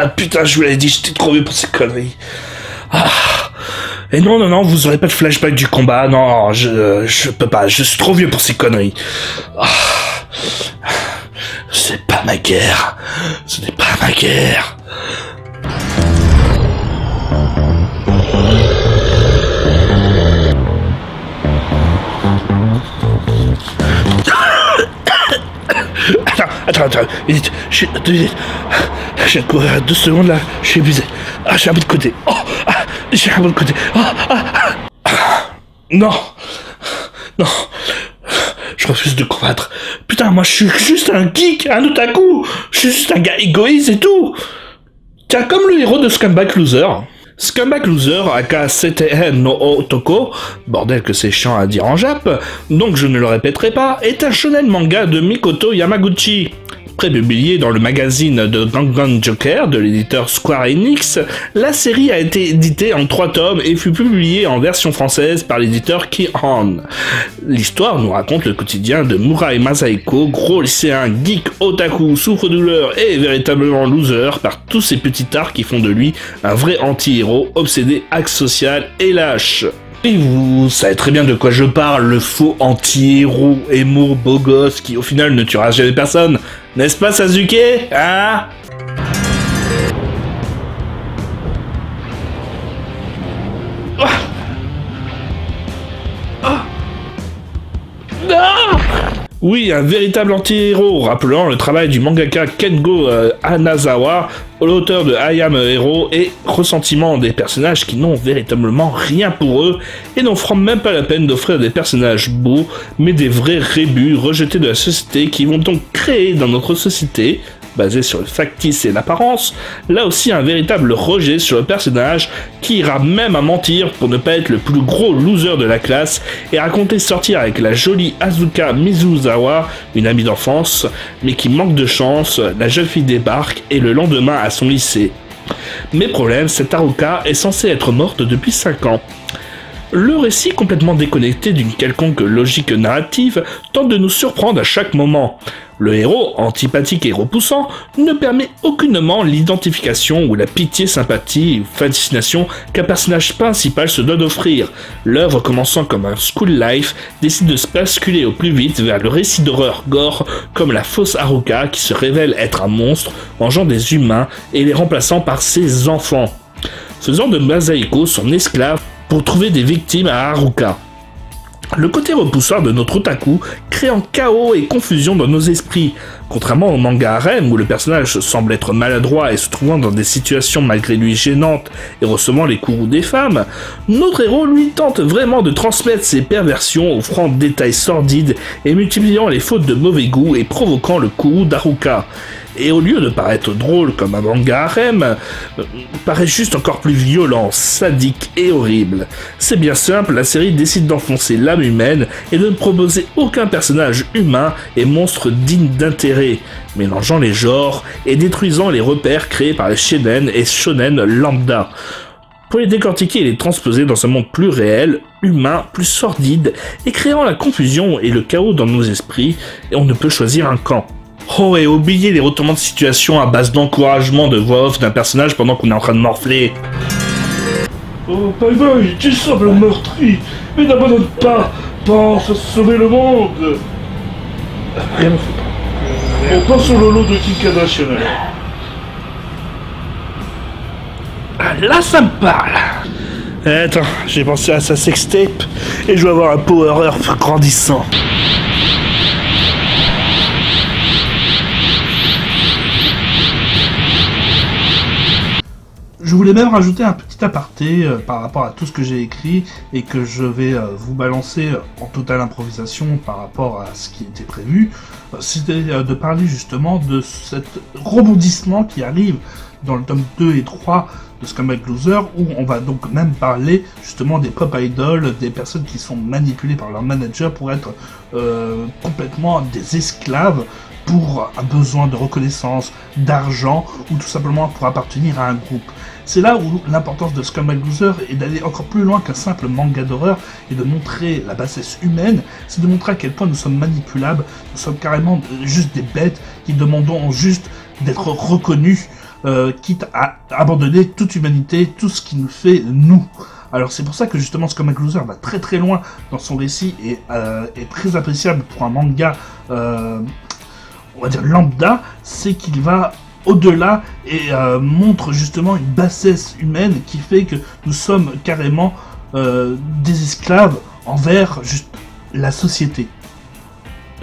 Ah putain, je vous l'avais dit, j'étais trop vieux pour ces conneries. Ah. Et non, vous aurez pas de flashback du combat, non, je peux pas, je suis trop vieux pour ces conneries. Ah. C'est pas ma guerre, ce n'est pas ma guerre. Attends, vite, je viens de courir 2 secondes là, je suis épuisé. Ah, j'ai un bout de côté. J'ai un bout de côté. Non, je refuse de combattre. Putain, moi je suis juste un geek, un otaku. Je suis juste un gars égoïste et tout. Tiens, comme le héros de Scumbag Loser. Scumbag Loser, aka Setehen no Otoko, bordel que c'est chiant à dire en jap, donc je ne le répéterai pas, est un shonen manga de Mikoto Yamaguchi. Prépublié dans le magazine de Gangan Joker de l'éditeur Square Enix, la série a été éditée en 3 tomes et fut publiée en version française par l'éditeur Kihon. L'histoire nous raconte le quotidien de Murai Masaeko, gros lycéen, geek, otaku, souffre-douleur et véritablement loser par tous ces petits arts qui font de lui un vrai anti-héros, obsédé, axe social et lâche. Et vous savez très bien de quoi je parle, le faux anti-héros, émo, beau gosse, qui au final ne tuera jamais personne. N'est-ce pas, Sasuke? Hein? Oui, un véritable anti-héros, rappelant le travail du mangaka Kengo Hanazawa, l'auteur de I Am a Hero, et ressentiment des personnages qui n'ont véritablement rien pour eux, et n'en feront même pas la peine d'offrir des personnages beaux, mais des vrais rébus rejetés de la société qui vont donc créer dans notre société, basé sur le factice et l'apparence, là aussi un véritable rejet sur le personnage qui ira même à mentir pour ne pas être le plus gros loser de la classe et raconter sortir avec la jolie Asuka Mizuzawa, une amie d'enfance, mais qui manque de chance, la jeune fille débarque et le lendemain à son lycée. Mais problème, cette Haruka est censée être morte depuis 5 ans. Le récit complètement déconnecté d'une quelconque logique narrative tente de nous surprendre à chaque moment. Le héros, antipathique et repoussant, ne permet aucunement l'identification ou la pitié-sympathie ou fascination qu'un personnage principal se doit d'offrir. L'œuvre, commençant comme un school life, décide de se basculer au plus vite vers le récit d'horreur gore comme la fausse Haruka qui se révèle être un monstre, mangeant des humains et les remplaçant par ses enfants, faisant de Masaeko son esclave pour trouver des victimes à Haruka. Le côté repousseur de notre otaku créant chaos et confusion dans nos esprits. Contrairement au manga harem où le personnage semble être maladroit et se trouvant dans des situations malgré lui gênantes et recevant les courroux des femmes, notre héros lui tente vraiment de transmettre ses perversions offrant des détails sordides et multipliant les fautes de mauvais goût et provoquant le courroux d'Haruka. Et au lieu de paraître drôle comme un manga harem, paraît juste encore plus violent, sadique et horrible. C'est bien simple, la série décide d'enfoncer l'âme humaine et de ne proposer aucun personnage humain et monstre digne d'intérêt, mélangeant les genres et détruisant les repères créés par les shonen et shonen lambda. Pour les décortiquer et les transposer dans un monde plus réel, humain, plus sordide, et créant la confusion et le chaos dans nos esprits, et on ne peut choisir un camp. Oh, et oubliez les retournements de situation à base d'encouragement de voix off d'un personnage pendant qu'on est en train de morfler. Oh, bye bye, tu sembles meurtri, mais n'abandonne pas, pense à sauver le monde. Rien ne fait pas. On pense au Lolo de Kim Kardashian. Ah, là, ça me parle. Attends, j'ai pensé à sa sextape, et je vais avoir un power earth grandissant. Je voulais même rajouter un petit aparté par rapport à tout ce que j'ai écrit et que je vais vous balancer en totale improvisation par rapport à ce qui était prévu. C'était de parler justement de cet rebondissement qui arrive dans le tome 2 et 3 de Scumbag Loser, où on va donc même parler justement des pop idols, des personnes qui sont manipulées par leur manager pour être complètement des esclaves pour un besoin de reconnaissance, d'argent, ou tout simplement pour appartenir à un groupe. C'est là où l'importance de Scumbag Loser est d'aller encore plus loin qu'un simple manga d'horreur et de montrer la bassesse humaine, c'est de montrer à quel point nous sommes manipulables, nous sommes carrément juste des bêtes qui demandons juste d'être reconnus quitte à abandonner toute humanité, tout ce qui nous fait nous. Alors c'est pour ça que justement Scumbag Loser va très très loin dans son récit et est très appréciable pour un manga, on va dire lambda, c'est qu'il va au-delà et montre justement une bassesse humaine qui fait que nous sommes carrément des esclaves envers juste la société.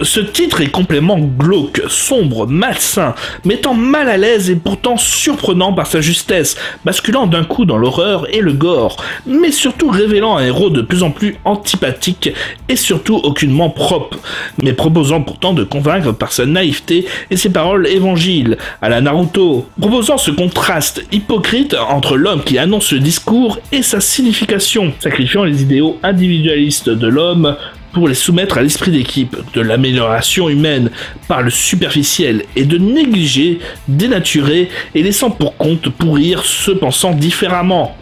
Ce titre est complètement glauque, sombre, malsain, mettant mal à l'aise et pourtant surprenant par sa justesse, basculant d'un coup dans l'horreur et le gore, mais surtout révélant un héros de plus en plus antipathique et surtout aucunement propre, mais proposant pourtant de convaincre par sa naïveté et ses paroles évangiles, à la Naruto, proposant ce contraste hypocrite entre l'homme qui annonce le discours et sa signification, sacrifiant les idéaux individualistes de l'homme pour les soumettre à l'esprit d'équipe, de l'amélioration humaine par le superficiel et de négliger, dénaturer et laissant pour compte pourrir ceux pensant différemment.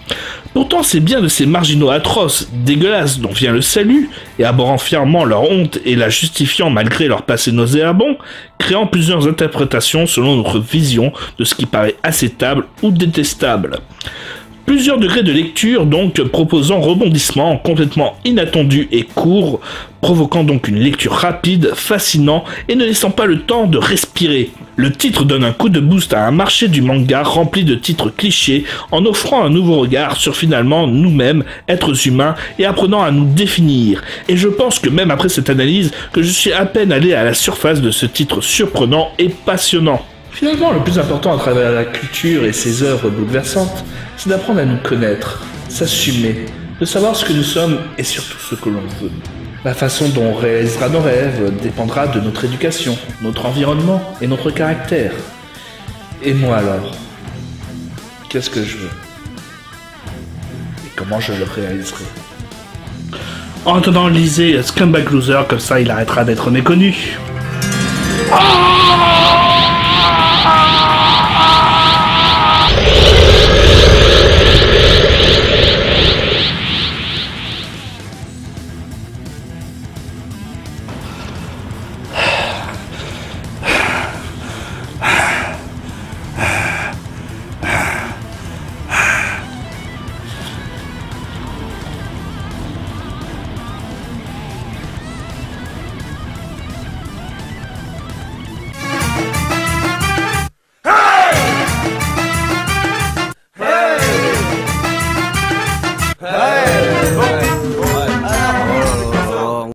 Pourtant, c'est bien de ces marginaux atroces, dégueulasses dont vient le salut, et abhorrant fièrement leur honte et la justifiant malgré leur passé nauséabond, créant plusieurs interprétations selon notre vision de ce qui paraît acceptable ou détestable. Plusieurs degrés de lecture donc proposant rebondissements complètement inattendus et courts, provoquant donc une lecture rapide, fascinant et ne laissant pas le temps de respirer. Le titre donne un coup de boost à un marché du manga rempli de titres clichés en offrant un nouveau regard sur finalement nous-mêmes, êtres humains, et apprenant à nous définir. Et je pense que même après cette analyse, que je suis à peine allé à la surface de ce titre surprenant et passionnant. Finalement, le plus important à travers la culture et ses œuvres bouleversantes, c'est d'apprendre à nous connaître, s'assumer, de savoir ce que nous sommes et surtout ce que l'on veut. La façon dont on réalisera nos rêves dépendra de notre éducation, notre environnement et notre caractère. Et moi alors, qu'est-ce que je veux? Et comment je le réaliserai? En attendant, lisez Scumbag Loser, comme ça il arrêtera d'être méconnu. Ah!